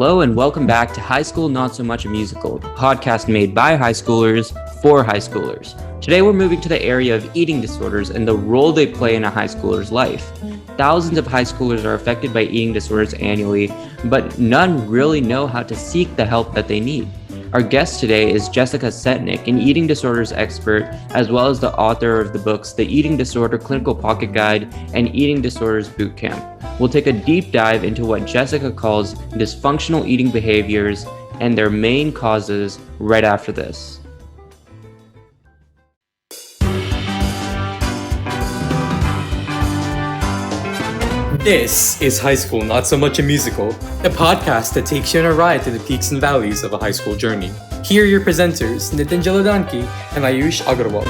Hello and welcome back to High School Not So Much a Musical, the podcast made by high schoolers for high schoolers. Today we're moving to the area of eating disorders and the role they play in a high schooler's life. Thousands of high schoolers are affected by eating disorders annually, but none really know how to seek the help that they need. Our guest today is Jessica Setnick, an eating disorders expert, as well as the author of the books The Eating Disorder Clinical Pocket Guide and Eating Disorders Boot Camp. We'll take a deep dive into what Jessica calls dysfunctional eating behaviors and their main causes right after this. This is High School Not So Much a Musical, a podcast that takes you on a ride through the peaks and valleys of a high school journey. Here are your presenters, Nitin Jaladanki and Ayush Agarwal.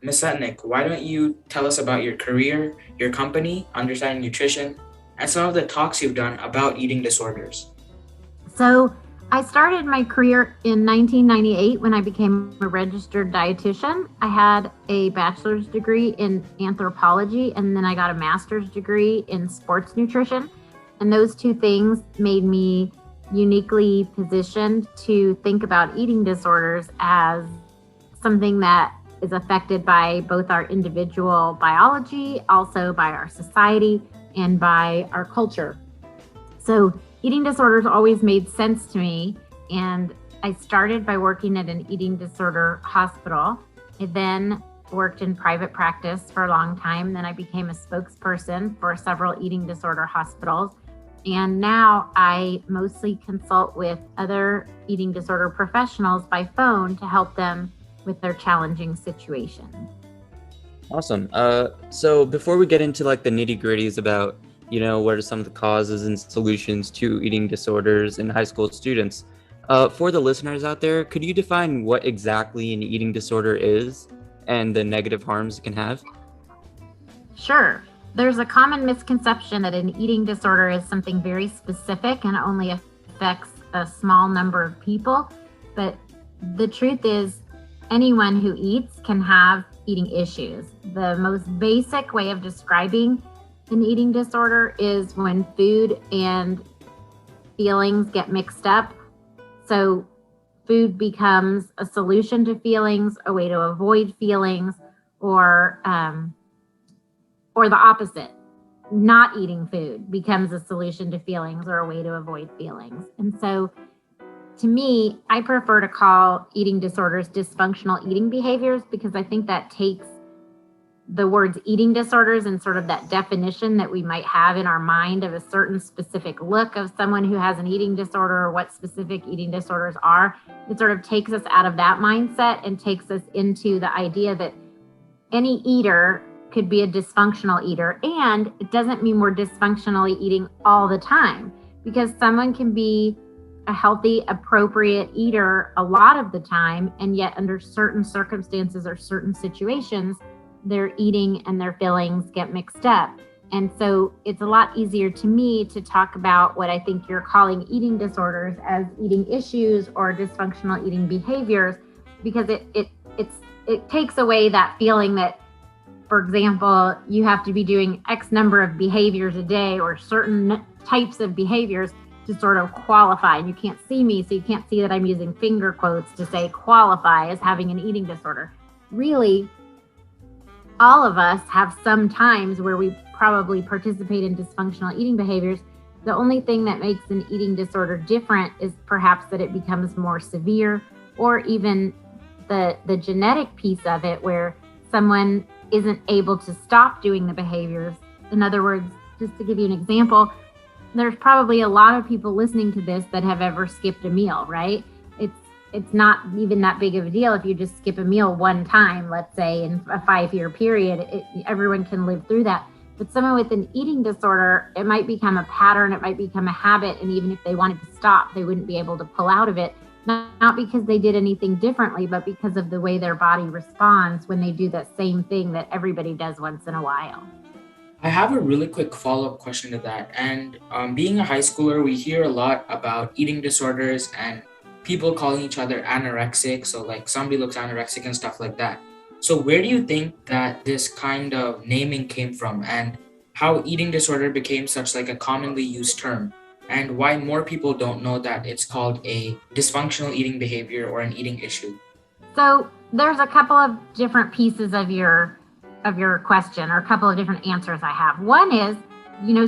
Ms. Setnick, why don't you tell us about your career, your company, Understanding Nutrition, and some of the talks you've done about eating disorders? So I started my career in 1998 when I became a registered dietitian. I had a bachelor's degree in anthropology, and then I got a master's degree in sports nutrition. And those two things made me uniquely positioned to think about eating disorders as something that is affected by both our individual biology, also by our society, and by our culture. So eating disorders always made sense to me, and I started by working at an eating disorder hospital. I then worked in private practice for a long time. Then I became a spokesperson for several eating disorder hospitals. And now I mostly consult with other eating disorder professionals by phone to help them with their challenging situation. Awesome. So before we get into the nitty gritties about what are some of the causes and solutions to eating disorders in high school students? For the listeners out there, could you define what exactly an eating disorder is and the negative harms it can have? Sure. There's a common misconception that an eating disorder is something very specific and only affects a small number of people. But the truth is, anyone who eats can have eating issues. The most basic way of describing an eating disorder is when food and feelings get mixed up. So food becomes a solution to feelings, a way to avoid feelings, or the opposite. Not eating food becomes a solution to feelings or a way to avoid feelings. And so to me, I prefer to call eating disorders dysfunctional eating behaviors because I think that takes the words eating disorders and sort of that definition that we might have in our mind of a certain specific look of someone who has an eating disorder or what specific eating disorders are. It sort of takes us out of that mindset and takes us into the idea that any eater could be a dysfunctional eater. And it doesn't mean we're dysfunctionally eating all the time, because someone can be a healthy, appropriate eater a lot of the time, and yet under certain circumstances or certain situations, their eating and their feelings get mixed up. And so it's a lot easier to me to talk about what I think you're calling eating disorders as eating issues or dysfunctional eating behaviors, because it takes away that feeling that, for example, you have to be doing X number of behaviors a day or certain types of behaviors to sort of qualify. And you can't see me, so you can't see that I'm using finger quotes to say qualify as having an eating disorder. Really, all of us have some times where we probably participate in dysfunctional eating behaviors. The only thing that makes an eating disorder different is perhaps that it becomes more severe, or even the genetic piece of it where someone isn't able to stop doing the behaviors. In other words, just to give you an example, there's probably a lot of people listening to this that have ever skipped a meal, right? It's not even that big of a deal if you just skip a meal one time, let's say in a 5-year period. Everyone can live through that. But someone with an eating disorder, it might become a pattern, it might become a habit, and even if they wanted to stop, they wouldn't be able to pull out of it. Not because they did anything differently, but because of the way their body responds when they do that same thing that everybody does once in a while. I have a really quick follow-up question to that. And being a high schooler, we hear a lot about eating disorders and people calling each other anorexic. So like somebody looks anorexic and stuff like that. So where do you think that this kind of naming came from? And how eating disorder became such like a commonly used term, and why more people don't know that it's called a dysfunctional eating behavior or an eating issue. So there's a couple of different pieces of your question, or a couple of different answers I have. One is,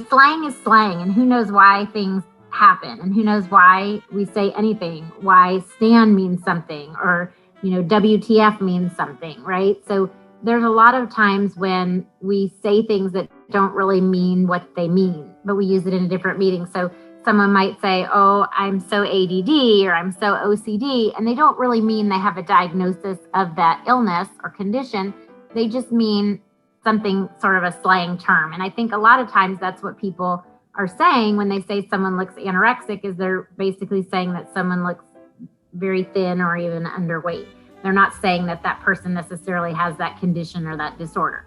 slang is slang, and who knows why things happen, and who knows why we say anything, why stan means something, or WTF means something, right? So there's a lot of times when we say things that don't really mean what they mean, but we use it in a different meaning. So someone might say, oh, I'm so ADD, or I'm so OCD, and they don't really mean they have a diagnosis of that illness or condition. They just mean something, sort of a slang term. And I think a lot of times that's what people are saying when they say someone looks anorexic, is they're basically saying that someone looks very thin or even underweight. They're not saying that that person necessarily has that condition or that disorder.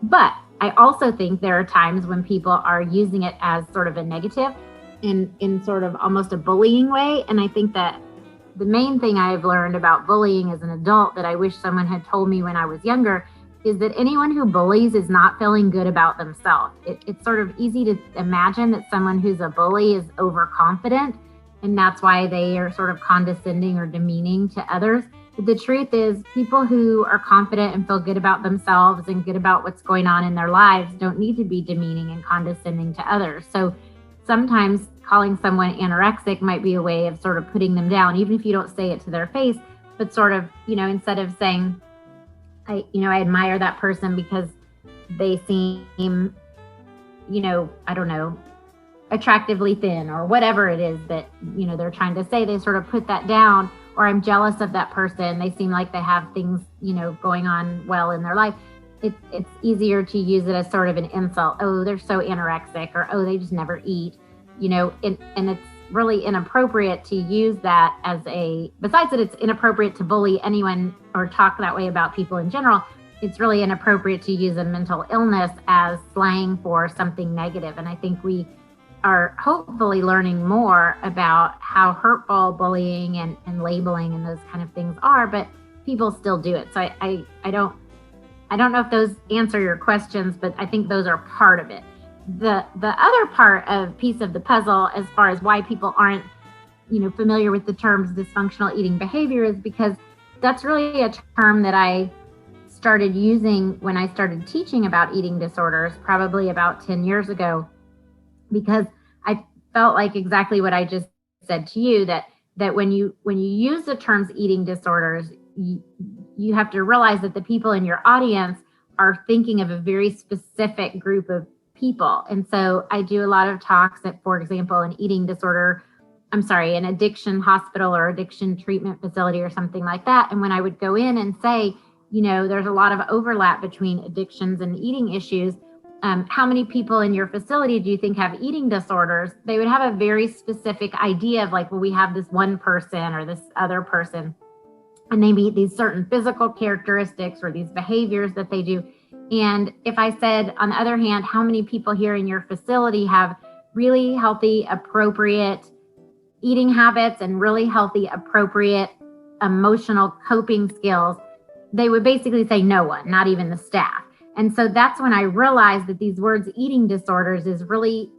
But I also think there are times when people are using it as sort of a negative, in sort of almost a bullying way. And I think that the main thing I've learned about bullying as an adult that I wish someone had told me when I was younger is that anyone who bullies is not feeling good about themselves. It's sort of easy to imagine that someone who's a bully is overconfident, and that's why they are sort of condescending or demeaning to others. But the truth is, people who are confident and feel good about themselves and good about what's going on in their lives don't need to be demeaning and condescending to others. So sometimes calling someone anorexic might be a way of sort of putting them down, even if you don't say it to their face, but sort of, instead of saying, I admire that person because they seem, I don't know, attractively thin, or whatever it is that, they're trying to say, they sort of put that down. Or I'm jealous of that person. They seem like they have things, going on well in their life. It's easier to use it as sort of an insult. Oh, they're so anorexic, or, oh, they just never eat, and it's really inappropriate to use that as besides that it's inappropriate to bully anyone or talk that way about people in general, it's really inappropriate to use a mental illness as slang for something negative. And I think we are hopefully learning more about how hurtful bullying and labeling and those kind of things are, but people still do it. So I don't know if those answer your questions, but I think those are part of it. The other piece of the puzzle, as far as why people aren't, familiar with the terms dysfunctional eating behavior, is because that's really a term that I started using when I started teaching about eating disorders, probably about 10 years ago, because I felt like exactly what I just said to you, that when you use the terms eating disorders, you have to realize that the people in your audience are thinking of a very specific group of people. And so I do a lot of talks at, for example, an addiction hospital or addiction treatment facility or something like that. And when I would go in and say, there's a lot of overlap between addictions and eating issues, how many people in your facility do you think have eating disorders? They would have a very specific idea of like, well, we have this one person or this other person, and they meet these certain physical characteristics or these behaviors that they do. And if I said, on the other hand, how many people here in your facility have really healthy, appropriate eating habits and really healthy, appropriate emotional coping skills, they would basically say no one, not even the staff. And so that's when I realized that these words eating disorders is really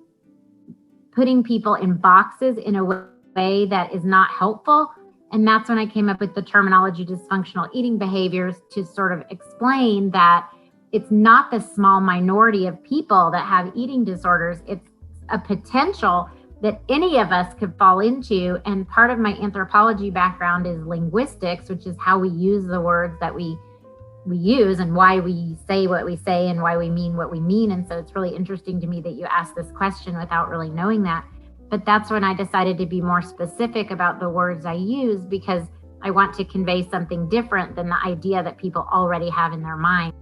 putting people in boxes in a way that is not helpful. And that's when I came up with the terminology dysfunctional eating behaviors, to sort of explain that it's not the small minority of people that have eating disorders. It's a potential that any of us could fall into. And part of my anthropology background is linguistics, which is how we use the words that we use and why we say what we say and why we mean what we mean. And so it's really interesting to me that you asked this question without really knowing that. But that's when I decided to be more specific about the words I use, because I want to convey something different than the idea that people already have in their mind.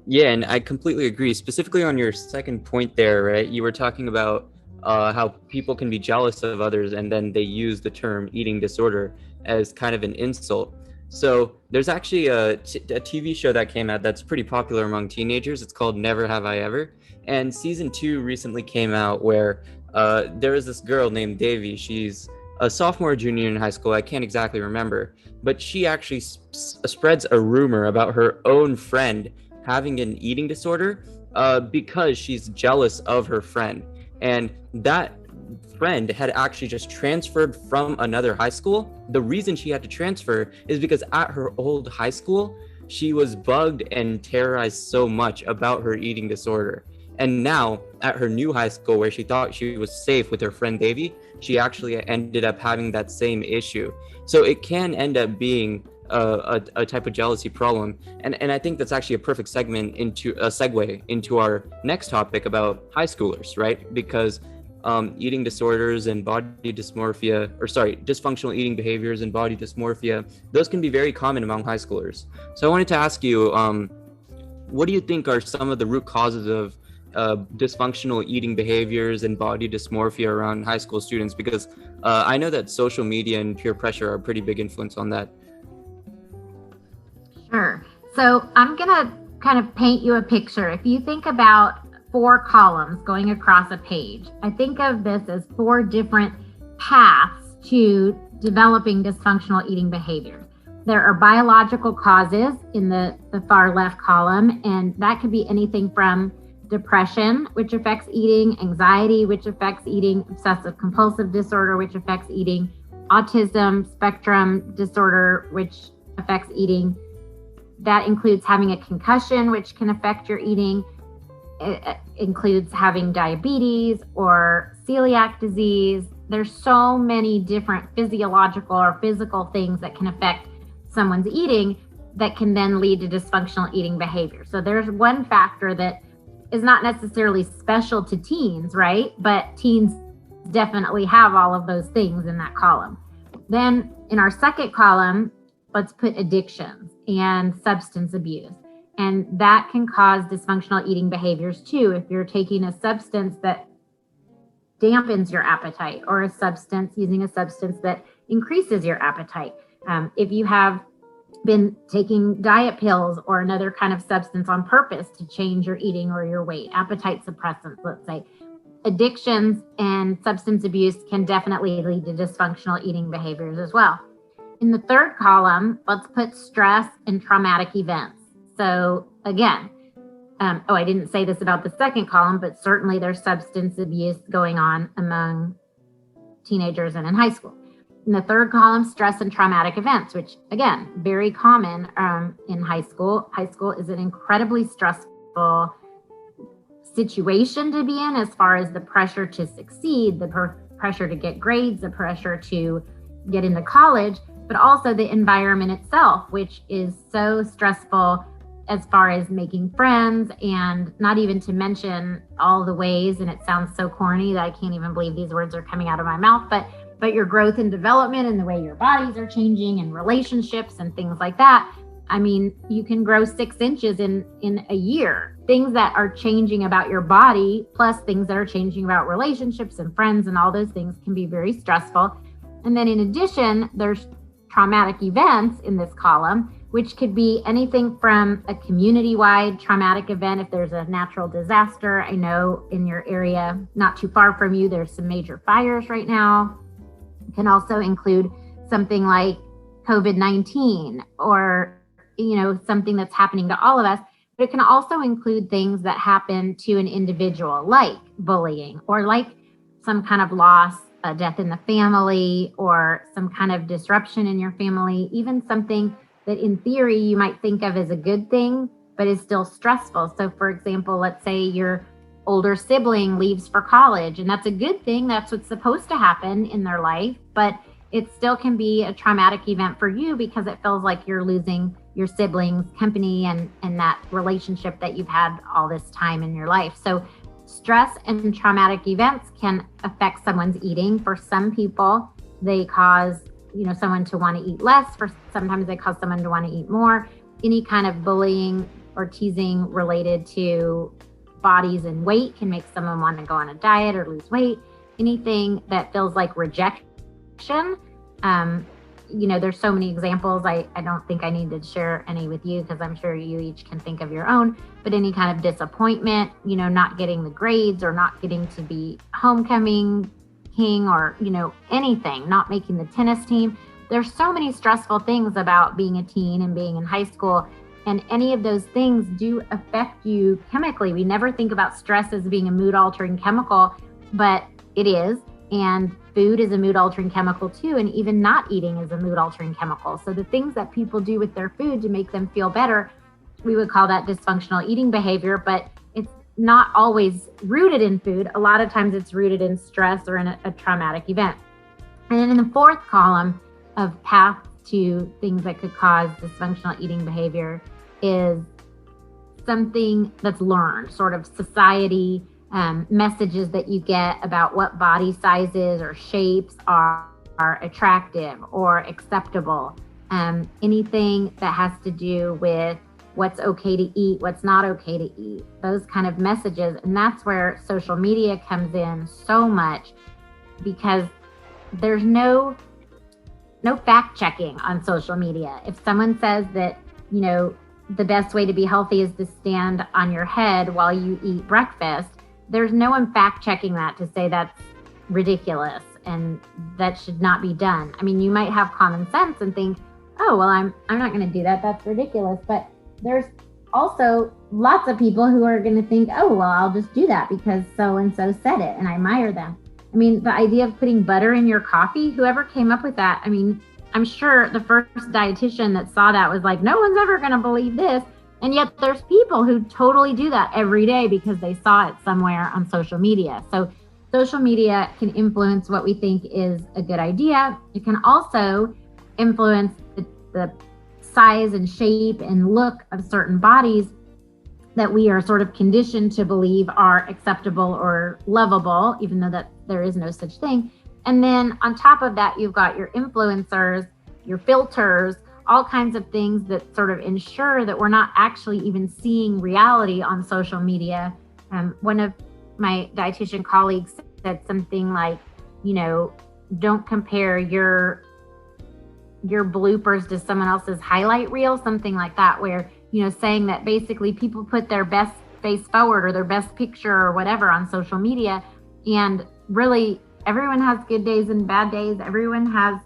Yeah, and I completely agree. Specifically on your second point there, right? You were talking about how people can be jealous of others, and then they use the term eating disorder as kind of an insult. So there's actually a TV show that came out that's pretty popular among teenagers. It's called Never Have I Ever. And season 2 recently came out, where there is this girl named Davy. She's a sophomore or junior in high school. I can't exactly remember. But she actually spreads a rumor about her own friend having an eating disorder because she's jealous of her friend. And that friend had actually just transferred from another high school. The reason she had to transfer is because at her old high school, she was bugged and terrorized so much about her eating disorder. And now at her new high school, where she thought she was safe with her friend Davy, she actually ended up having that same issue. So it can end up being a type of jealousy problem. And I think that's actually a perfect segue into our next topic about high schoolers, right? Because eating disorders and dysfunctional eating behaviors and body dysmorphia, those can be very common among high schoolers. So I wanted to ask you, what do you think are some of the root causes of dysfunctional eating behaviors and body dysmorphia around high school students? Because I know that social media and peer pressure are a pretty big influence on that. Sure. So I'm going to kind of paint you a picture. If you think about 4 columns going across a page, I think of this as 4 different paths to developing dysfunctional eating behavior. There are biological causes in the far left column, and that could be anything from depression, which affects eating, anxiety, which affects eating, obsessive compulsive disorder, which affects eating, autism spectrum disorder, which affects eating. That includes having a concussion, which can affect your eating. It includes having diabetes or celiac disease. There's so many different physiological or physical things that can affect someone's eating that can then lead to dysfunctional eating behavior. So there's one factor that is not necessarily special to teens, right? But teens definitely have all of those things in that column. Then in our second column, let's put addictions and substance abuse. And that can cause dysfunctional eating behaviors too. If you're taking a substance that dampens your appetite, or using a substance that increases your appetite. If you have been taking diet pills or another kind of substance on purpose to change your eating or your weight, appetite suppressants, let's say. Addictions and substance abuse can definitely lead to dysfunctional eating behaviors as well. In the third column, let's put stress and traumatic events. So again, I didn't say this about the second column, but certainly there's substance abuse going on among teenagers and in high school. In the third column, stress and traumatic events, which again, very common in high school. High school is an incredibly stressful situation to be in as far as the pressure to succeed, the pressure to get grades, the pressure to get into college, but also the environment itself, which is so stressful as far as making friends, and not even to mention all the ways, and it sounds so corny that I can't even believe these words are coming out of my mouth, but your growth and development and the way your bodies are changing and relationships and things like that. I mean, you can grow 6 inches in a year. Things that are changing about your body, plus things that are changing about relationships and friends and all those things, can be very stressful. And then in addition, there's traumatic events in this column, which could be anything from a community-wide traumatic event. If there's a natural disaster, I know in your area, not too far from you, there's some major fires right now. It can also include something like COVID-19 or, something that's happening to all of us. But it can also include things that happen to an individual, like bullying or like some kind of loss, a death in the family, or some kind of disruption in your family, even something that in theory you might think of as a good thing, but is still stressful. So for example, let's say your older sibling leaves for college, and that's a good thing. That's what's supposed to happen in their life, but it still can be a traumatic event for you because it feels like you're losing your siblings' company and that relationship that you've had all this time in your life. So stress and traumatic events can affect someone's eating. For some people, they cause someone to want to eat less. Sometimes they cause someone to want to eat more. Any kind of bullying or teasing related to bodies and weight can make someone want to go on a diet or lose weight. Anything that feels like rejection. There's so many examples. I don't think I need to share any with you because I'm sure you each can think of your own, but any kind of disappointment, not getting the grades or not getting to be homecoming king or, anything, not making the tennis team. There's so many stressful things about being a teen and being in high school. And any of those things do affect you chemically. We never think about stress as being a mood-altering chemical, but it is. And food is a mood-altering chemical too. And even not eating is a mood-altering chemical. So the things that people do with their food to make them feel better, we would call that dysfunctional eating behavior, but it's not always rooted in food. A lot of times it's rooted in stress or in a traumatic event. And then in the fourth column of path to things that could cause dysfunctional eating behavior is something that's learned, sort of society messages that you get about what body sizes or shapes are attractive or acceptable. Anything that has to do with what's okay to eat, what's not okay to eat, those kind of messages. And that's where social media comes in so much, because there's no fact checking on social media. If someone says that, the best way to be healthy is to stand on your head while you eat breakfast, there's no one fact checking that to say that's ridiculous and that should not be done. I mean, you might have common sense and think, oh, well, I'm not going to do that. That's ridiculous. But there's also lots of people who are going to think, oh, well, I'll just do that because so-and-so said it and I admire them. I mean, the idea of putting butter in your coffee, whoever came up with that, I mean, I'm sure the first dietitian that saw that was like, no one's ever going to believe this. And yet there's people who totally do that every day because they saw it somewhere on social media. So social media can influence what we think is a good idea. It can also influence the size and shape and look of certain bodies that we are sort of conditioned to believe are acceptable or lovable, even though that there is no such thing. And then on top of that, you've got your influencers, your filters, all kinds of things that sort of ensure that we're not actually even seeing reality on social media. One of my dietitian colleagues said something like, don't compare your bloopers to someone else's highlight reel, something like that, where, saying that basically people put their best face forward or their best picture or whatever on social media. And really, everyone has good days and bad days. Everyone has,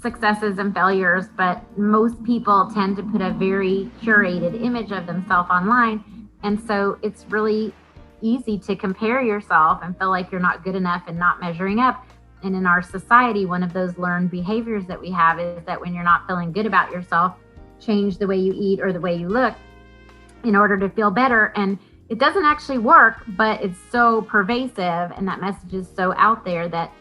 successes and failures, but most people tend to put a very curated image of themselves online. And so it's really easy to compare yourself and feel like you're not good enough and not measuring up. And in our society, one of those learned behaviors that we have is that when you're not feeling good about yourself, change the way you eat or the way you look in order to feel better. And it doesn't actually work, but it's so pervasive and that message is so out there that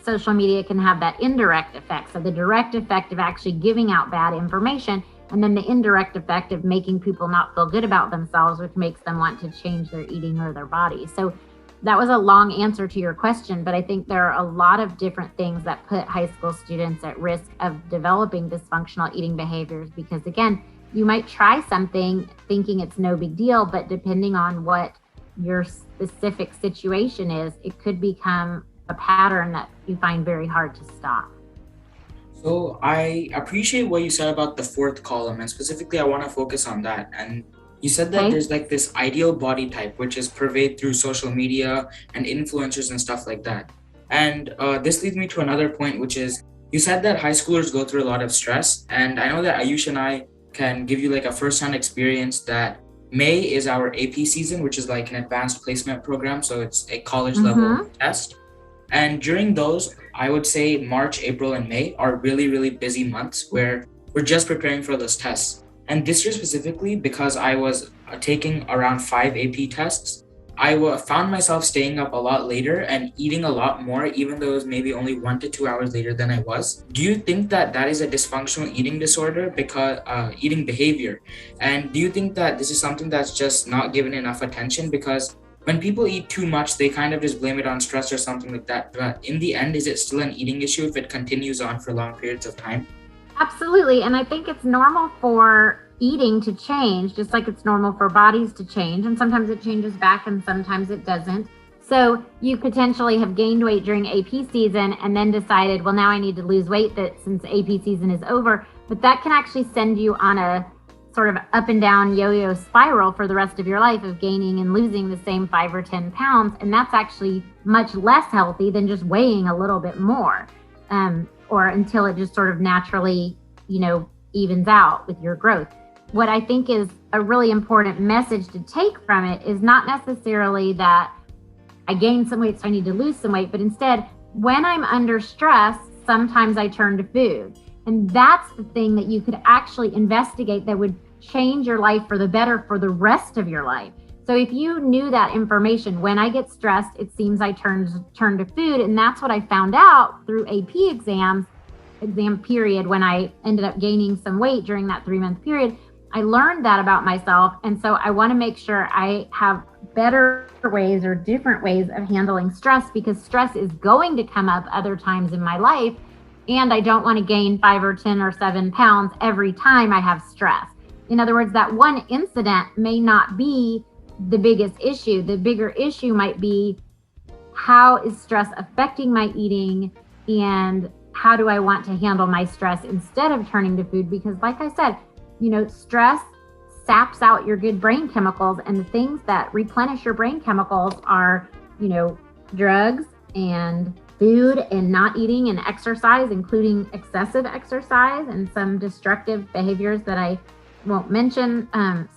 social media can have that indirect effect. So the direct effect of actually giving out bad information, and then the indirect effect of making people not feel good about themselves, which makes them want to change their eating or their body. So that was a long answer to your question, but I think there are a lot of different things that put high school students at risk of developing dysfunctional eating behaviors, because again, you might try something thinking it's no big deal, but depending on what your specific situation is, it could become a pattern that you find very hard to stop. So I appreciate what you said about the fourth column, and specifically I want to focus on that. And you said that there's like this ideal body type, which is pervaded through social media and influencers and stuff like that. And this leads me to another point, which is you said that high schoolers go through a lot of stress. And I know that Ayush and I can give you like a first-hand experience that May is our AP season, which is like an advanced placement program. So it's a college level test. And during those, I would say March, April, and May are really, really busy months where we're just preparing for those tests. And this year specifically, because I was taking around 5 AP tests, I found myself staying up a lot later and eating a lot more, even though it was maybe only 1 to 2 hours later than I was. Do you think that that is a dysfunctional eating disorder, because eating behavior? And do you think that this is something that's just not given enough attention? Because when people eat too much, they kind of just blame it on stress or something like that. But in the end, is it still an eating issue if it continues on for long periods of time? Absolutely. And I think it's normal for eating to change, just like it's normal for bodies to change. And sometimes it changes back and sometimes it doesn't. So you potentially have gained weight during AP season and then decided, well, now I need to lose weight since AP season is over. But that can actually send you on a sort of up and down yo-yo spiral for the rest of your life of gaining and losing the same 5 or 10 pounds. And that's actually much less healthy than just weighing a little bit more, or until it just sort of naturally, evens out with your growth. What I think is a really important message to take from it is not necessarily that I gained some weight, so I need to lose some weight, but instead, when I'm under stress, sometimes I turn to food. And that's the thing that you could actually investigate that would change your life for the better for the rest of your life. So if you knew that information, when I get stressed, it seems I turn to food. And that's what I found out through AP exam period when I ended up gaining some weight during that 3-month period. I learned that about myself. And so I want to make sure I have better ways or different ways of handling stress, because stress is going to come up other times in my life. And I don't want to gain 5 or 10 or 7 pounds every time I have stress. In other words, that one incident may not be the biggest issue. The bigger issue might be, how is stress affecting my eating, and how do I want to handle my stress instead of turning to food? Because like I said, stress saps out your good brain chemicals, and the things that replenish your brain chemicals are, drugs and food and not eating and exercise, including excessive exercise and some destructive behaviors that I won't mention.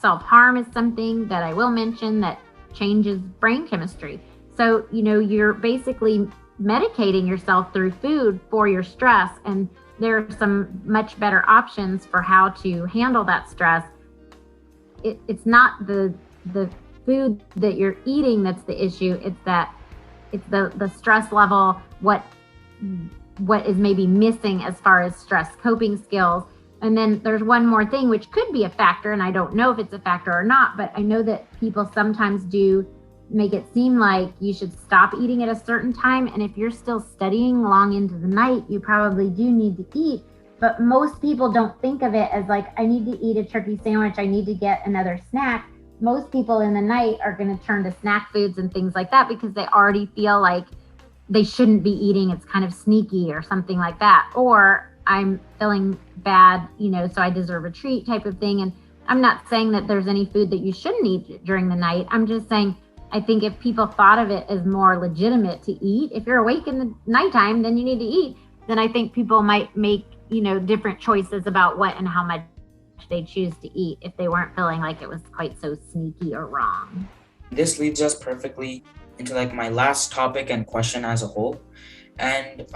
Self-harm is something that I will mention that changes brain chemistry. So, you're basically medicating yourself through food for your stress, and there are some much better options for how to handle that stress. It's not the food that you're eating that's the issue. It's the stress level, what is maybe missing as far as stress coping skills. And then there's one more thing which could be a factor, and I don't know if it's a factor or not, but I know that people sometimes do make it seem like you should stop eating at a certain time. And if you're still studying long into the night, you probably do need to eat. But most people don't think of it as like, I need to eat a turkey sandwich, I need to get another snack. Most people in the night are going to turn to snack foods and things like that because they already feel like they shouldn't be eating. It's kind of sneaky or something like that. Or I'm feeling bad, so I deserve a treat type of thing. And I'm not saying that there's any food that you shouldn't eat during the night. I'm just saying, I think if people thought of it as more legitimate to eat, if you're awake in the nighttime, then you need to eat. Then I think people might make, different choices about what and how much they choose to eat if they weren't feeling like it was quite so sneaky or wrong. This leads us perfectly into my last topic and question as a whole. And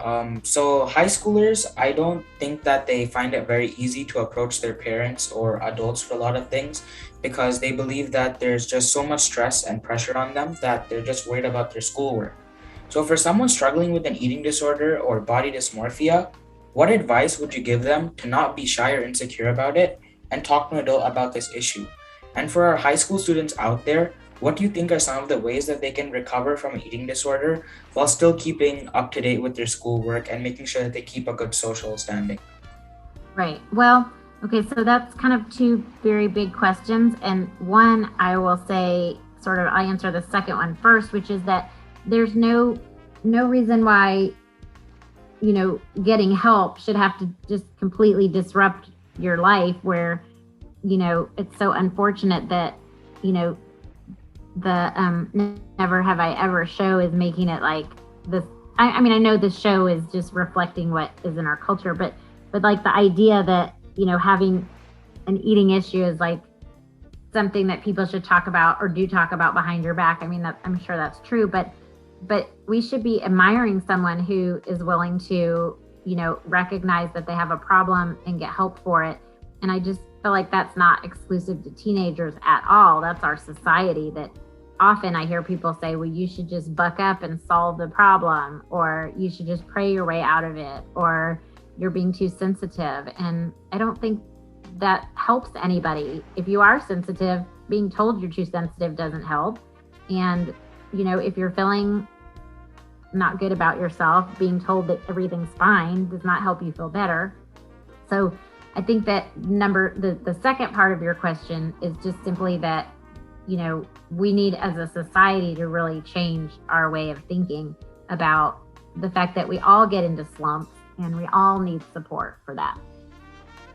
so high schoolers, I don't think that they find it very easy to approach their parents or adults for a lot of things, because they believe that there's just so much stress and pressure on them that they're just worried about their schoolwork. So for someone struggling with an eating disorder or body dysmorphia, what advice would you give them to not be shy or insecure about it and talk to an adult about this issue? And for our high school students out there, what do you think are some of the ways that they can recover from an eating disorder while still keeping up to date with their schoolwork and making sure that they keep a good social standing? Right. Well, okay, so that's kind of two very big questions. And one, I will say, I answer the second one first, which is that there's no reason why, getting help should have to just completely disrupt your life where, it's so unfortunate that, the Never Have I Ever show is making it like this. I know this show is just reflecting what is in our culture, but like the idea that, having an eating issue is like something that people should talk about or do talk about behind your back. I'm sure that's true, but we should be admiring someone who is willing to, recognize that they have a problem and get help for it. And I just feel like that's not exclusive to teenagers at all. That's our society that often I hear people say, well, you should just buck up and solve the problem, or you should just pray your way out of it, or you're being too sensitive. And I don't think that helps anybody. If you are sensitive, being told you're too sensitive doesn't help. And, if you're feeling not good about yourself, being told that everything's fine does not help you feel better. So I think that the second part of your question is just simply that, we need as a society to really change our way of thinking about the fact that we all get into slumps and we all need support for that.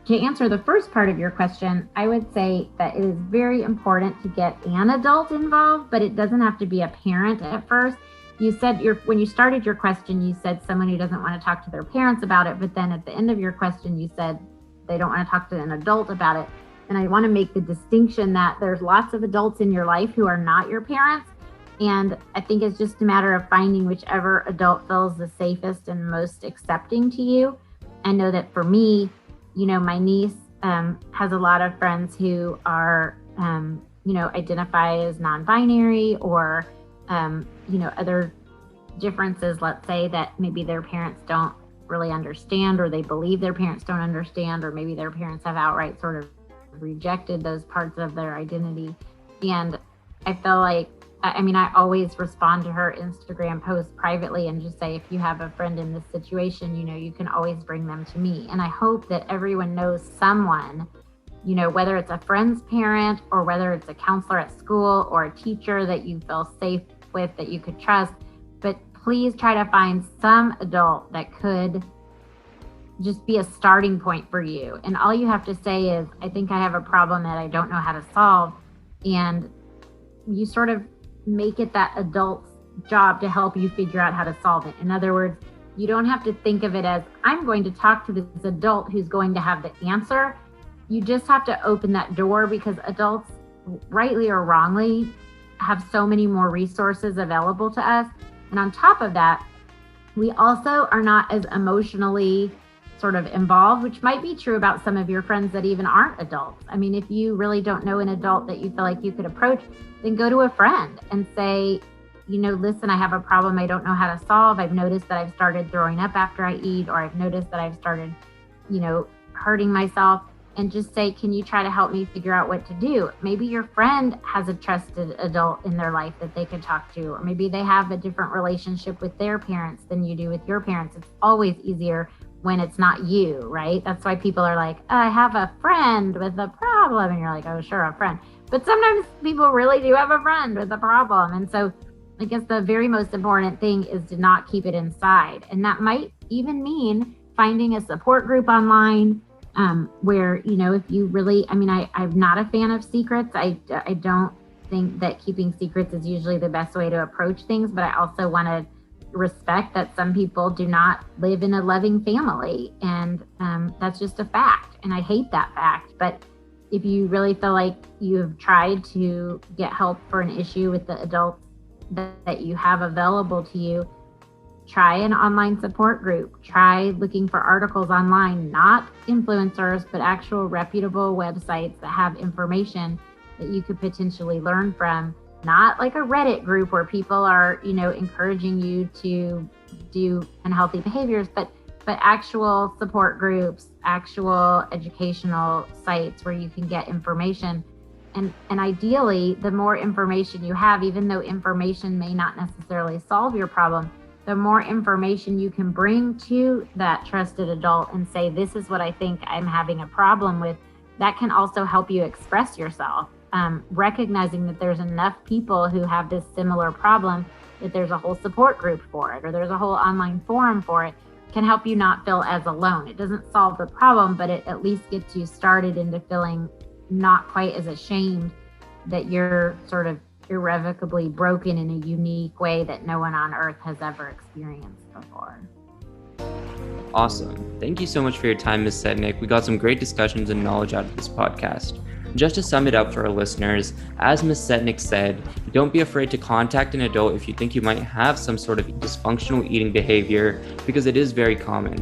To answer the first part of your question, I would say that it is very important to get an adult involved, but it doesn't have to be a parent at first. You said when you started your question, you said someone who doesn't want to talk to their parents about it, but then at the end of your question, you said they don't want to talk to an adult about it. And I want to make the distinction that there's lots of adults in your life who are not your parents. And I think it's just a matter of finding whichever adult feels the safest and most accepting to you. I know that for me, my niece has a lot of friends who are, identify as non-binary or, other differences, let's say, that maybe their parents don't really understand, or they believe their parents don't understand, or maybe their parents have outright sort of rejected those parts of their identity. And I feel like, I always respond to her Instagram posts privately and just say, if you have a friend in this situation, you can always bring them to me. And I hope that everyone knows someone, whether it's a friend's parent or whether it's a counselor at school or a teacher that you feel safe with, that you could trust. But please try to find some adult that could just be a starting point for you. And all you have to say is, I think I have a problem that I don't know how to solve. And you sort of make it that adult's job to help you figure out how to solve it. In other words, you don't have to think of it as, I'm going to talk to this adult who's going to have the answer. You just have to open that door, because adults, rightly or wrongly, have so many more resources available to us. And on top of that, we also are not as emotionally sort of involved, which might be true about some of your friends that even aren't adults. If you really don't know an adult that you feel like you could approach, then go to a friend and say, listen, I have a problem I don't know how to solve. I've noticed that I've started throwing up after I eat, or I've noticed that I've started, hurting myself. And just say, can you try to help me figure out what to do? Maybe your friend has a trusted adult in their life that they could talk to, or maybe they have a different relationship with their parents than you do with your parents. It's always easier when it's not you, right? That's why people are like, I have a friend with a problem. And you're like, oh, sure, a friend. But sometimes people really do have a friend with a problem. And so I guess the very most important thing is to not keep it inside. And that might even mean finding a support group online, where, if you really, I'm not a fan of secrets. I don't think that keeping secrets is usually the best way to approach things, but I also want to respect that some people do not live in a loving family. And that's just a fact. And I hate that fact. But if you really feel like you've tried to get help for an issue with the adults that you have available to you, try an online support group. Try looking for articles online, not influencers, but actual reputable websites that have information that you could potentially learn from. Not like a Reddit group where people are, encouraging you to do unhealthy behaviors, but actual support groups, actual educational sites where you can get information. And ideally, the more information you have, even though information may not necessarily solve your problem, the more information you can bring to that trusted adult and say, this is what I think I'm having a problem with, that can also help you express yourself. Recognizing that there's enough people who have this similar problem, that there's a whole support group for it, or there's a whole online forum for it, can help you not feel as alone. It doesn't solve the problem, but it at least gets you started into feeling not quite as ashamed that you're sort of irrevocably broken in a unique way that no one on earth has ever experienced before. Awesome. Thank you so much for your time, Ms. Setnick. We got some great discussions and knowledge out of this podcast. Just to sum it up for our listeners, as Ms. Setnick said, don't be afraid to contact an adult if you think you might have some sort of dysfunctional eating behavior, because it is very common.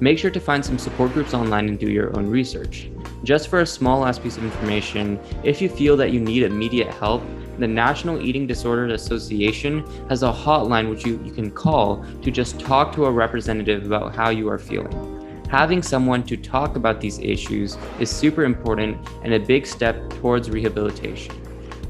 Make sure to find some support groups online and do your own research. Just for a small last piece of information, if you feel that you need immediate help, the National Eating Disorders Association has a hotline which you can call to just talk to a representative about how you are feeling. Having someone to talk about these issues is super important and a big step towards rehabilitation.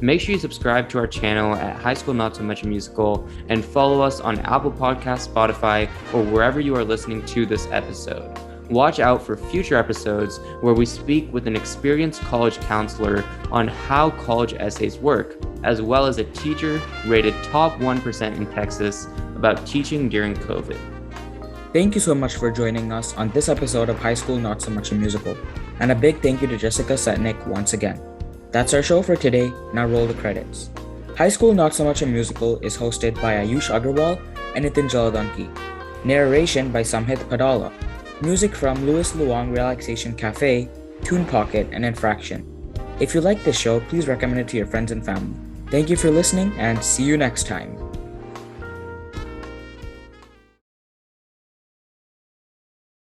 Make sure you subscribe to our channel at High School Not So Much a Musical and follow us on Apple Podcasts, Spotify, or wherever you are listening to this episode. Watch out for future episodes where we speak with an experienced college counselor on how college essays work, as well as a teacher rated top 1% in Texas about teaching during COVID. Thank you so much for joining us on this episode of High School Not So Much a Musical, and a big thank you to Jessica Setnick once again. That's our show for today. Now roll the credits. High School Not So Much a Musical is hosted by Ayush Agarwal and Nitin Jaladanki. Narration by Samhit Padala. Music from Louis Luong Relaxation Cafe, Tune Pocket, and Infraction. If you like this show, please recommend it to your friends and family. Thank you for listening, and see you next time.